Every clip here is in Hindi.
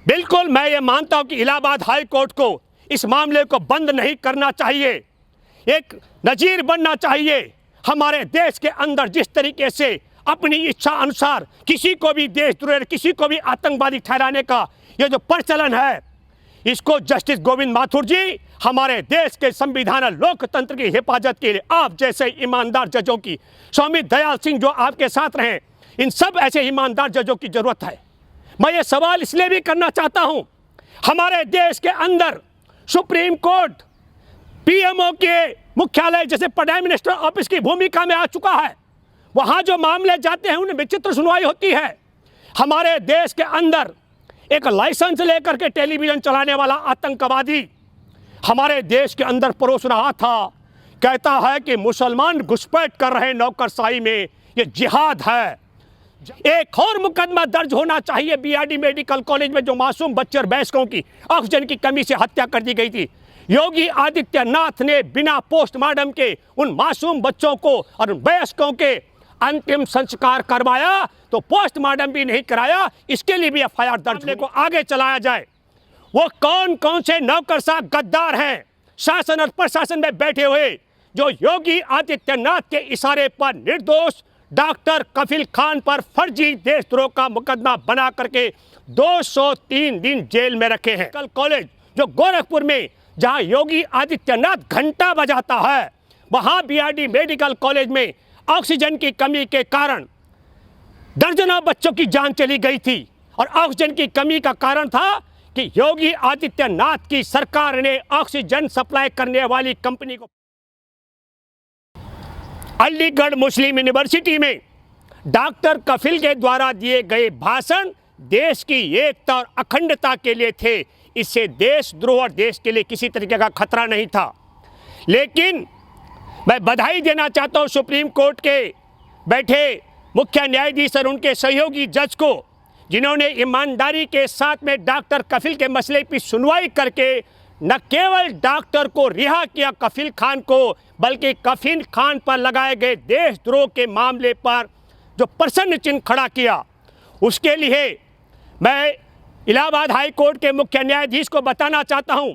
बिल्कुल मैं ये मानता हूं कि इलाहाबाद हाई कोर्ट को इस मामले को बंद नहीं करना चाहिए, एक नजीर बनना चाहिए। हमारे देश के अंदर जिस तरीके से अपनी इच्छा अनुसार किसी को भी देशद्रोही, किसी को भी आतंकवादी ठहराने का ये जो प्रचलन है, इसको जस्टिस गोविंद माथुर जी हमारे देश के संविधान लोकतंत्र की हिफाजत के लिए आप जैसे ईमानदार जजों की, स्वामी दयाल सिंह जो आपके साथ रहे, इन सब ऐसे ईमानदार जजों की जरूरत है। मैं ये सवाल इसलिए भी करना चाहता हूं, हमारे देश के अंदर सुप्रीम कोर्ट पीएमओ के मुख्यालय जैसे प्राइम मिनिस्टर ऑफिस की भूमिका में आ चुका है। वहां जो मामले जाते हैं उनमें विचित्र सुनवाई होती है। हमारे देश के अंदर एक लाइसेंस लेकर के टेलीविजन चलाने वाला आतंकवादी हमारे देश के अंदर परोस रहा था, कहता है कि मुसलमान घुसपैठ कर रहे नौकरशाही में, ये जिहाद है। एक और मुकदमा दर्ज होना चाहिए बीआरडी मेडिकल कॉलेज में जो मासूम बच्चे और वयस्कों की ऑक्सीजन की कमी से हत्या कर दी गई थी। योगी आदित्यनाथ ने बिना पोस्टमार्टम के उन मासूम बच्चों को और वयस्कों के अंतिम संस्कार करवाया, तो पोस्टमार्टम भी नहीं कराया, इसके लिए भी एफआईआर दर्ज को आगे चलाया जाए। वो कौन कौन से नौकरशाह गद्दार हैं शासन और प्रशासन में बैठे हुए, जो योगी आदित्यनाथ के इशारे पर निर्दोष डॉक्टर कफील खान पर फर्जी देशद्रोह का मुकदमा बना करके 203 दिन जेल में रखे हैं। मेडिकल कॉलेज जो गोरखपुर में, जहां योगी आदित्यनाथ घंटा बजाता है, वहां बीआरडी मेडिकल कॉलेज में ऑक्सीजन की कमी के कारण दर्जनों बच्चों की जान चली गई थी। और ऑक्सीजन की कमी का कारण था कि योगी आदित्यनाथ की सरकार ने ऑक्सीजन सप्लाई करने वाली कंपनी को, अलीगढ़ मुस्लिम यूनिवर्सिटी में डॉक्टर कफील के द्वारा दिए गए भाषण देश की एकता और अखंडता के लिए थे। इससे देशद्रोह और देश के लिए किसी तरीके का खतरा नहीं था। लेकिन मैं बधाई देना चाहता हूं सुप्रीम कोर्ट के बैठे मुख्य न्यायाधीश और उनके सहयोगी जज को, जिन्होंने ईमानदारी के साथ में डॉक्टर कफील के मसले की सुनवाई करके न केवल डॉक्टर को रिहा किया कफील खान को, बल्कि कफील खान पर लगाए गए देशद्रोह के मामले पर जो प्रश्न चिन्ह खड़ा किया, उसके लिए मैं इलाहाबाद हाई कोर्ट के मुख्य न्यायाधीश को बताना चाहता हूं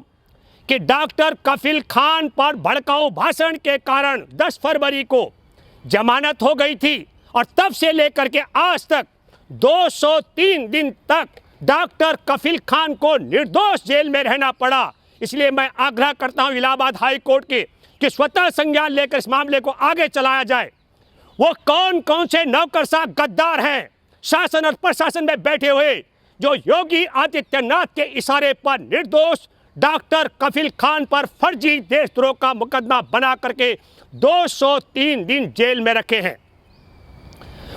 कि डॉक्टर कफील खान पर भड़काऊ भाषण के कारण 10 फरवरी को जमानत हो गई थी और तब से लेकर के आज तक 203 दिन तक डॉक्टर कफील खान को निर्दोष जेल में रहना पड़ा। इसलिए मैं आग्रह करता हूं इलाहाबाद हाई कोर्ट के कि स्वतः संज्ञान लेकर इस मामले को आगे चलाया जाए। वो कौन कौन से नौकरशाह गद्दार हैं शासन और प्रशासन में बैठे हुए, जो योगी आदित्यनाथ के इशारे पर निर्दोष डॉक्टर कफील खान पर फर्जी देशद्रोह का मुकदमा बना करके 203 दिन जेल में रखे हैं।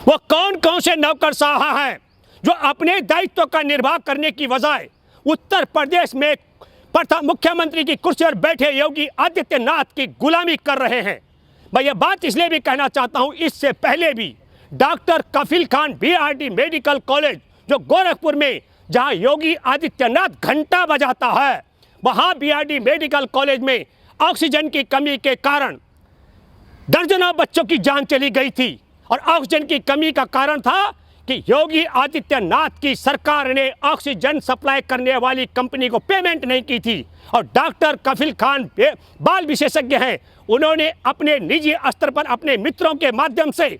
वो कौन कौन से नौकरशाह हैं जो अपने दायित्व का निर्वाह करने की बजाय उत्तर प्रदेश में प्रथम मुख्यमंत्री की कुर्सी पर बैठे योगी आदित्यनाथ की गुलामी कर रहे हैं। मैं ये बात इसलिए भी कहना चाहता हूं, इससे पहले भी डॉक्टर कफील खान बीआरडी मेडिकल कॉलेज जो गोरखपुर में, जहां योगी आदित्यनाथ घंटा बजाता है, वहां बीआरडी मेडिकल कॉलेज में ऑक्सीजन की कमी के कारण दर्जनों बच्चों की जान चली गई थी। और ऑक्सीजन की कमी का कारण था कि योगी आदित्यनाथ की सरकार ने ऑक्सीजन सप्लाई करने वाली कंपनी को पेमेंट नहीं की थी। और डॉक्टर कफील खान बाल विशेषज्ञ हैं, उन्होंने अपने निजी स्तर पर अपने मित्रों के माध्यम से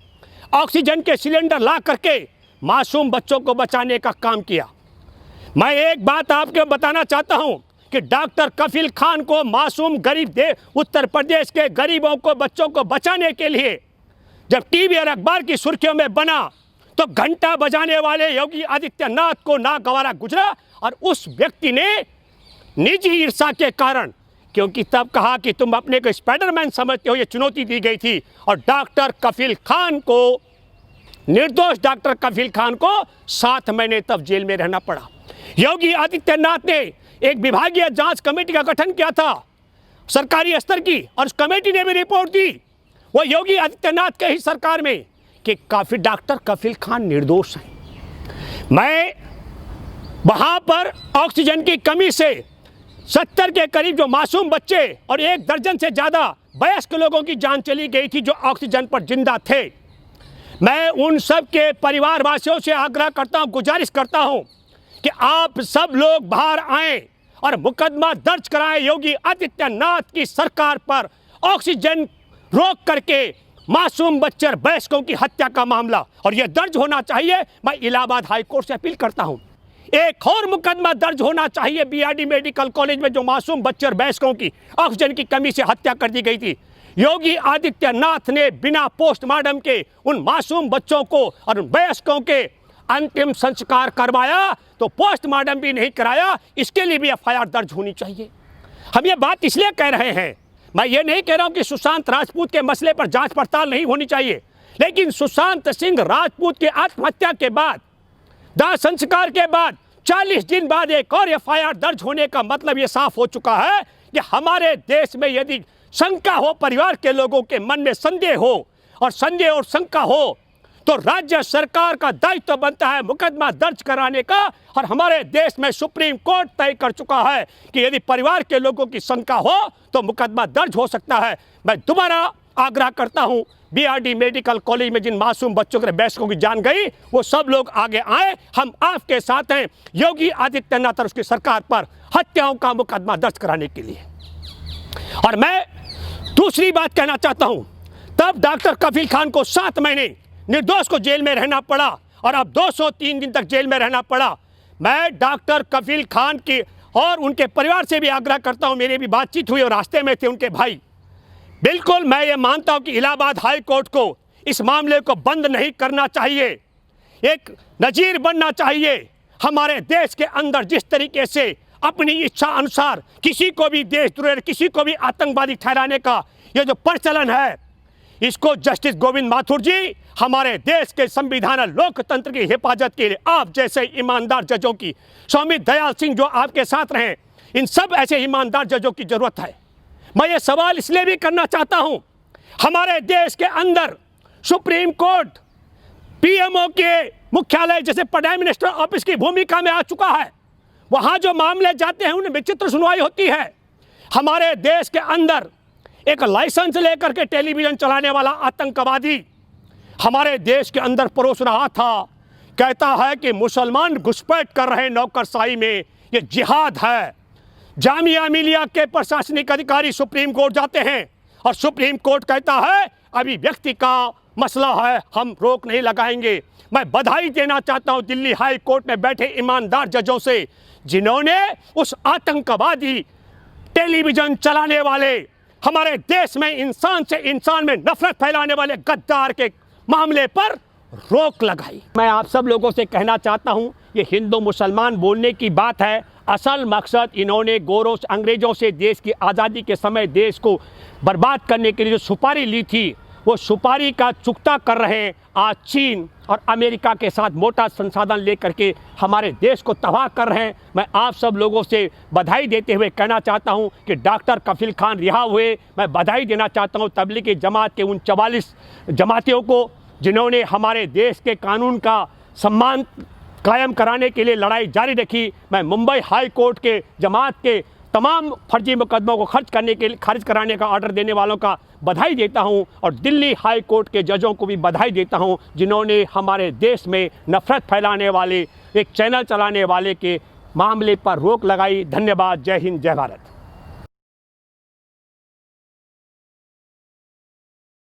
ऑक्सीजन के सिलेंडर ला करके मासूम बच्चों को बचाने का काम किया। मैं एक बात आपको बताना चाहता हूं कि डॉक्टर कफील खान को मासूम गरीब उत्तर प्रदेश के गरीबों को, बच्चों को बचाने के लिए जब टीवी और अखबार की सुर्खियों में बना, तो घंटा बजाने वाले योगी आदित्यनाथ को नागवारा गुजरा। और उस व्यक्ति ने निजी ईर्ष्या के कारण, क्योंकि तब कहा कि तुम अपने को स्पाइडरमैन समझते हो, ये चुनौती दी गई थी। और डॉक्टर कफील खान को, निर्दोष डॉक्टर कफील खान को 7 महीने तब जेल में रहना पड़ा। योगी आदित्यनाथ ने एक विभागीय जांच कमेटी का गठन किया था सरकारी स्तर की, और उस कमेटी ने भी रिपोर्ट दी, वो योगी आदित्यनाथ के ही सरकार में, कि काफी डॉक्टर कफील खान निर्दोष हैं। मैं वहां पर ऑक्सीजन की कमी से 70 के करीब जो मासूम बच्चे और 1 दर्जन से ज़्यादा वयस्क लोगों की जान चली गई थी जो ऑक्सीजन पर जिंदा थे। मैं उन सब के परिवार वासियों से आग्रह करता हूं, गुजारिश करता हूं कि आप सब लोग बाहर आएं और मुकदमा दर्ज कराएं योगी आदित्यनाथ की सरकार पर ऑक्सीजन रोक करके मासूम बच्चे वयस्कों की हत्या का मामला, और यह दर्ज होना चाहिए। मैं इलाहाबाद हाई कोर्ट से अपील करता हूं, एक और मुकदमा दर्ज होना चाहिए बीआरडी मेडिकल कॉलेज में जो मासूम बच्चे और वयस्कों की ऑक्सीजन की कमी से हत्या कर दी गई थी। योगी आदित्यनाथ ने बिना पोस्टमार्टम के उन मासूम बच्चों को और वयस्कों के अंतिम संस्कार करवाया, तो पोस्टमार्टम भी नहीं कराया, इसके लिए भी एफआईआर दर्ज होनी चाहिए। हम ये बात इसलिए कह रहे हैं, मैं ये नहीं कह रहा हूं कि सुशांत राजपूत के मसले पर जांच पड़ताल नहीं होनी चाहिए, लेकिन सुशांत सिंह राजपूत की आत्महत्या के बाद, दाह संस्कार के बाद 40 दिन बाद एक और एफआईआर दर्ज होने का मतलब यह साफ हो चुका है कि हमारे देश में यदि शंका हो, परिवार के लोगों के मन में संदेह हो और शंका हो, तो राज्य सरकार का दायित्व बनता है मुकदमा दर्ज कराने का। और हमारे देश में सुप्रीम कोर्ट तय कर चुका है कि यदि परिवार के लोगों की शंका हो तो मुकदमा दर्ज हो सकता है। मैं दोबारा आग्रह करता हूं, बीआरडी मेडिकल कॉलेज में जिन मासूम बच्चों के वयस्कों की जान गई, वो सब लोग आगे आए, हम आपके साथ हैं योगी आदित्यनाथ और उसकी सरकार पर हत्याओं का मुकदमा दर्ज कराने के लिए। और मैं दूसरी बात कहना चाहता हूं, तब डॉक्टर कफील खान को 7 महीने निर्दोष को जेल में रहना पड़ा और अब 203 दिन तक जेल में रहना पड़ा। मैं डॉक्टर कफील खान की और उनके परिवार से भी आग्रह करता हूं, मेरी भी बातचीत हुई और रास्ते में थे उनके भाई। बिल्कुल मैं ये मानता हूं कि इलाहाबाद हाई कोर्ट को इस मामले को बंद नहीं करना चाहिए, एक नजीर बनना चाहिए। हमारे देश के अंदर जिस तरीके से अपनी इच्छा अनुसार किसी को भी देशद्रोही, किसी को भी आतंकवादी ठहराने का ये जो प्रचलन है, इसको जस्टिस गोविंद माथुर जी हमारे देश के संविधान लोकतंत्र की हिफाजत के लिए आप जैसे ईमानदार जजों की, स्वामी दयाल सिंह जो आपके साथ रहे, इन सब ऐसे ईमानदार जजों की जरूरत है। मैं ये सवाल इसलिए भी करना चाहता हूं, हमारे देश के अंदर सुप्रीम कोर्ट पीएमओ के मुख्यालय जैसे प्राइम मिनिस्टर ऑफिस की भूमिका में आ चुका है। वहां जो मामले जाते हैं उनमें विचित्र सुनवाई होती है। हमारे देश के अंदर एक लाइसेंस लेकर के टेलीविजन चलाने वाला आतंकवादी हमारे देश के अंदर परोस रहा था, कहता है कि मुसलमान घुसपैठ कर रहे नौकरशाही में, ये जिहाद है। जामिया मिलिया के प्रशासनिक अधिकारी सुप्रीम कोर्ट जाते हैं और सुप्रीम कोर्ट कहता है अभी व्यक्ति का मसला है, हम रोक नहीं लगाएंगे। मैं बधाई देना चाहता हूं दिल्ली हाई कोर्ट में बैठे ईमानदार जजों से, जिन्होंने उस आतंकवादी टेलीविजन चलाने वाले, हमारे देश में इंसान से इंसान में नफरत फैलाने वाले गद्दार के मामले पर रोक लगाई। मैं आप सब लोगों से कहना चाहता हूं, ये हिंदू मुसलमान बोलने की बात है, असल मकसद इन्होंने गोरों अंग्रेजों से देश की आज़ादी के समय देश को बर्बाद करने के लिए जो सुपारी ली थी, वो सुपारी का चुकता कर रहे हैं। आज चीन और अमेरिका के साथ मोटा संसाधन लेकर के हमारे देश को तबाह कर रहे हैं। मैं आप सब लोगों से बधाई देते हुए कहना चाहता हूं कि डॉक्टर कफील खान रिहा हुए। मैं बधाई देना चाहता हूं तबलीगी जमात के उन 44 जमातियों को, जिन्होंने हमारे देश के कानून का सम्मान कायम कराने के लिए लड़ाई जारी रखी। मैं मुंबई हाई कोर्ट के जमात के तमाम फर्जी मुकदमों को खारिज कराने का ऑर्डर देने वालों का बधाई देता हूं और दिल्ली हाई कोर्ट के जजों को भी बधाई देता हूं, जिन्होंने हमारे देश में नफरत फैलाने वाले एक चैनल चलाने वाले के मामले पर रोक लगाई। धन्यवाद। जय हिंद, जय भारत।